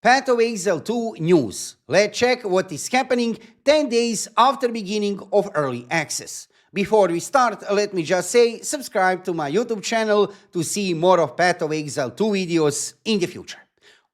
Path of Exile 2 news. Let's check what is happening 10 days after beginning of early access. Before we start, let me just say subscribe to my YouTube channel to see more of Path of Exile 2 videos in the future.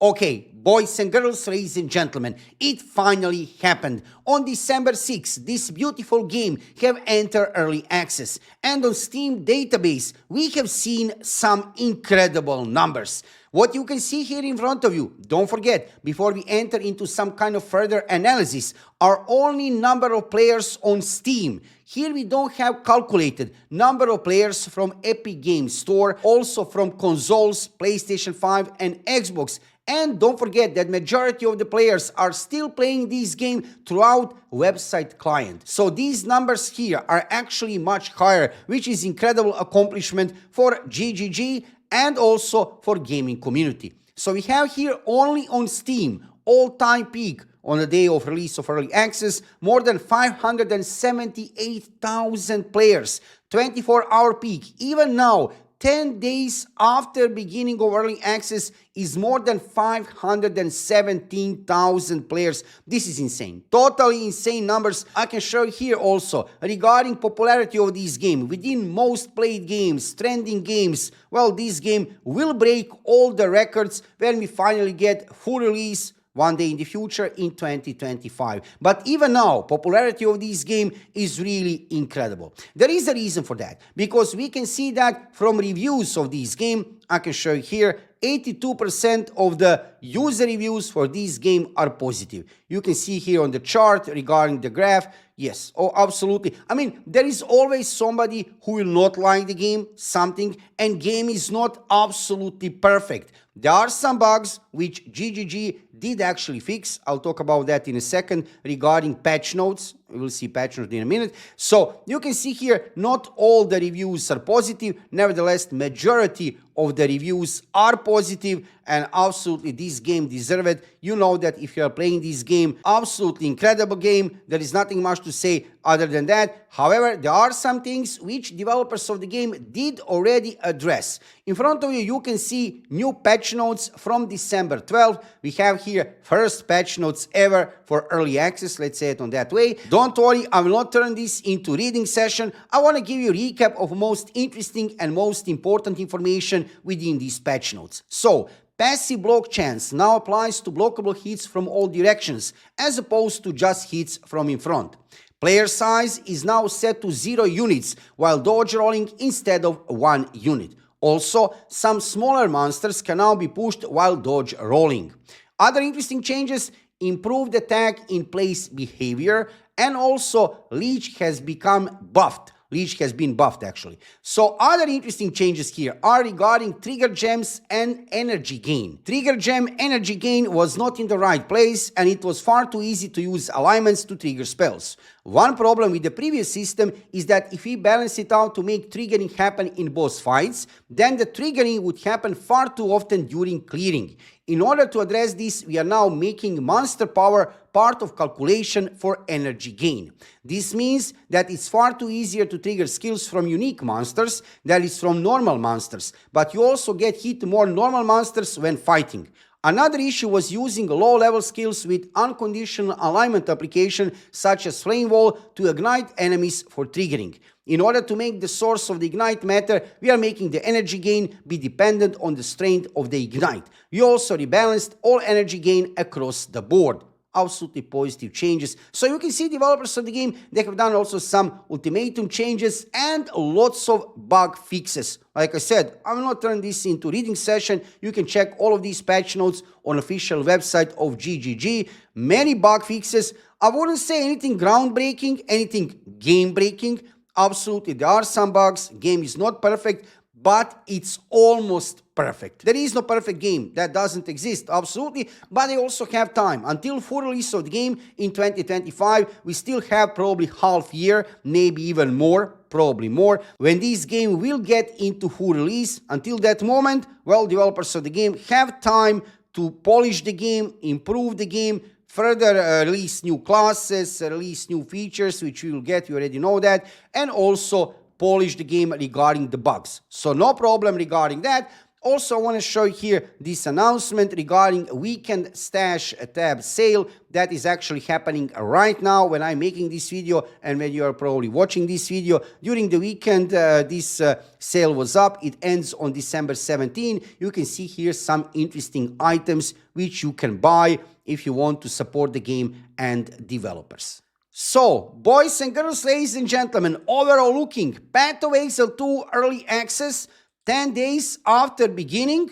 Okay, boys and girls, ladies and gentlemen, it finally happened. On December 6th, this beautiful game have entered early access, and on Steam database, we have seen some incredible numbers. What you can see here in front of you, don't forget, before we enter into some kind of further analysis, are only number of players on Steam. Here we don't have calculated number of players from Epic Games Store, also from consoles, PlayStation 5 and Xbox. And don't forget that majority of the players are still playing this game throughout website client. So these numbers here are actually much higher, which is incredible accomplishment for GGG and also for gaming community. So we have here only on Steam, all-time peak on the day of release of early access, more than 578,000 players, 24-hour peak. Even now, 10 days after beginning of early access is more than 517,000 players. This is insane. Totally insane numbers. I can show you here also regarding popularity of this game. Within most played games, trending games, well, this game will break all the records when we finally get full release one day in the future in 2025. But even now, popularity of this game is really incredible. There is a reason for that, because we can see that from reviews of this game. I can show you here, 82% of the user reviews for this game are positive. You can see here on the chart regarding the graph. Yes, oh, absolutely. I mean, there is always somebody who will not like the game, something, and game is not absolutely perfect. There are some bugs which GGG did actually fix. I'll talk about that in a second regarding patch notes. We will see patch notes in a minute. So you can see here, not all the reviews are positive. Nevertheless, majority of the reviews are positive, and absolutely this game deserves it. You know that if you are playing this game, absolutely incredible game. There is nothing much to say other than that. However, there are some things which developers of the game did already address. In front of you, you can see new patch notes from December 12th. We have here first patch notes ever for early access. Let's say it on that way. Don't worry, I will not turn this into reading session. I want to give you a recap of most interesting and most important information within these patch notes. So, passive block chance now applies to blockable hits from all directions, as opposed to just hits from in front. Player size is now set to 0 units, while dodge rolling instead of 1 unit. Also, some smaller monsters can now be pushed while dodge rolling. Other interesting changes: improved attack in place behavior, and also Leech has become buffed. Leech has been buffed actually. So other interesting changes here are regarding trigger gems and energy gain. Trigger gem energy gain was not in the right place, and it was far too easy to use alignments to trigger spells. One problem with the previous system is that if we balance it out to make triggering happen in boss fights, then the triggering would happen far too often during clearing. In order to address this, we are now making monster power part of calculation for energy gain. This means that it's far too easier to trigger skills from unique monsters than is from normal monsters, but you also get hit more normal monsters when fighting. Another issue was using low-level skills with unconditional alignment application such as Flame Wall to ignite enemies for triggering. In order to make the source of the ignite matter, we are making the energy gain be dependent on the strength of the ignite. We also rebalanced all energy gain across the board. Absolutely positive changes. So you can see developers of the game, they have done also some ultimatum changes and lots of bug fixes. Like I said, I will not turn this into reading session. You can check all of these patch notes on official website of GGG. Many bug fixes. I wouldn't say anything groundbreaking, anything game-breaking. Absolutely, there are some bugs. Game is not perfect, but it's almost perfect. There is no perfect game. That doesn't exist, absolutely, but they also have time. Until full release of the game in 2025, we still have probably half year, maybe even more, probably more, when this game will get into full release. Until that moment, well, developers of the game have time to polish the game, improve the game, further release new classes, release new features, which we will get, you already know that, and also polish the game regarding the bugs. So no problem regarding that. Also, I want to show you here this announcement regarding Weekend Stash Tab sale that is actually happening right now when I'm making this video, and when you are probably watching this video. During the weekend, this sale was up. It ends on December 17. You can see here some interesting items which you can buy if you want to support the game and developers. So, boys and girls, ladies and gentlemen, overall looking, Path of Exile 2 Early Access, 10 days after beginning,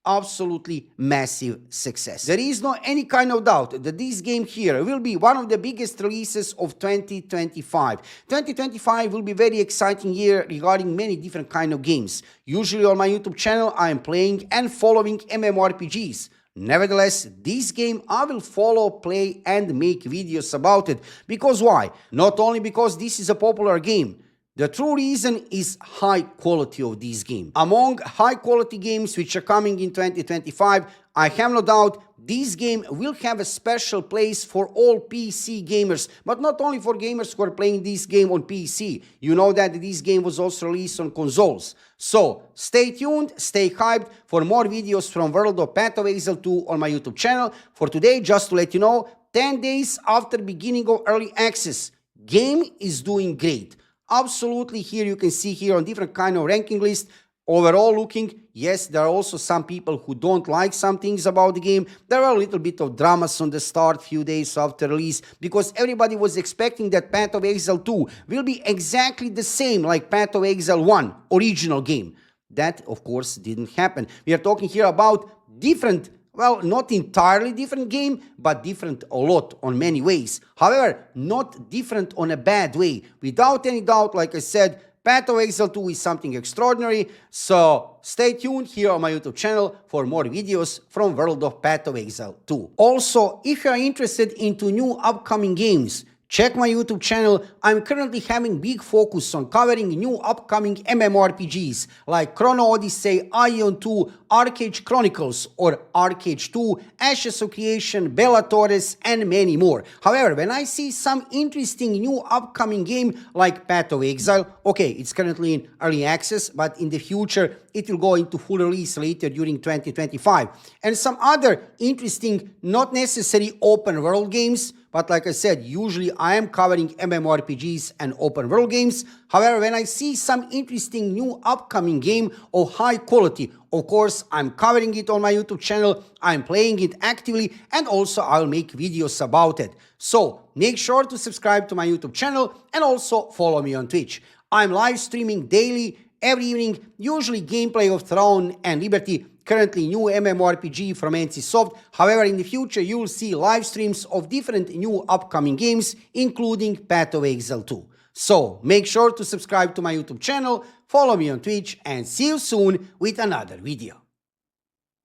absolutely massive success. There is no any kind of doubt that this game here will be one of the biggest releases of 2025. 2025 will be very exciting year regarding many different kind of games. Usually on my YouTube channel I am playing and following MMORPGs. Nevertheless, this game I will follow, play and make videos about it. Because why? Not only because this is a popular game. The true reason is high quality of this game. Among high quality games which are coming in 2025, I have no doubt this game will have a special place for all PC gamers, but not only for gamers who are playing this game on PC. You know that this game was also released on consoles. So stay tuned, stay hyped for more videos from World of Path of Exile 2 on my YouTube channel. For today, just to let you know, 10 days after beginning of early access, game is doing great. Absolutely, here you can see here on different kind of ranking list. Overall looking, yes, there are also some people who don't like some things about the game. There were a little bit of dramas on the start, few days after release, because everybody was expecting that Path of Exile 2 will be exactly the same like Path of Exile 1, original game. That, of course, didn't happen. We are talking here about different, well, not entirely different game, but different a lot on many ways. However, not different on a bad way. Without any doubt, like I said, Path of Exile 2 is something extraordinary, so stay tuned here on my YouTube channel for more videos from World of Path of Exile 2. Also, if you are interested into new upcoming games, check my YouTube channel. I'm currently having big focus on covering new upcoming MMORPGs like Chrono Odyssey, Ion 2, Arcade Chronicles or Arcade 2, Ashes of Creation, Bellatores and many more. However, when I see some interesting new upcoming game like Path of Exile, okay, it's currently in early access, but in the future it will go into full release later during 2025. And some other interesting, not necessarily open world games, but like I said, usually I am covering MMORPGs and open world games. However, when I see some interesting new upcoming game of high quality, of course, I'm covering it on my YouTube channel, I'm playing it actively, and also I'll make videos about it. So make sure to subscribe to my YouTube channel and also follow me on Twitch. I'm live streaming daily, every evening, usually gameplay of Throne and Liberty, currently new MMORPG from NCSoft. However, in the future you will see live streams of different new upcoming games, including Path of Exile 2. So make sure to subscribe to my YouTube channel, follow me on Twitch, and see you soon with another video.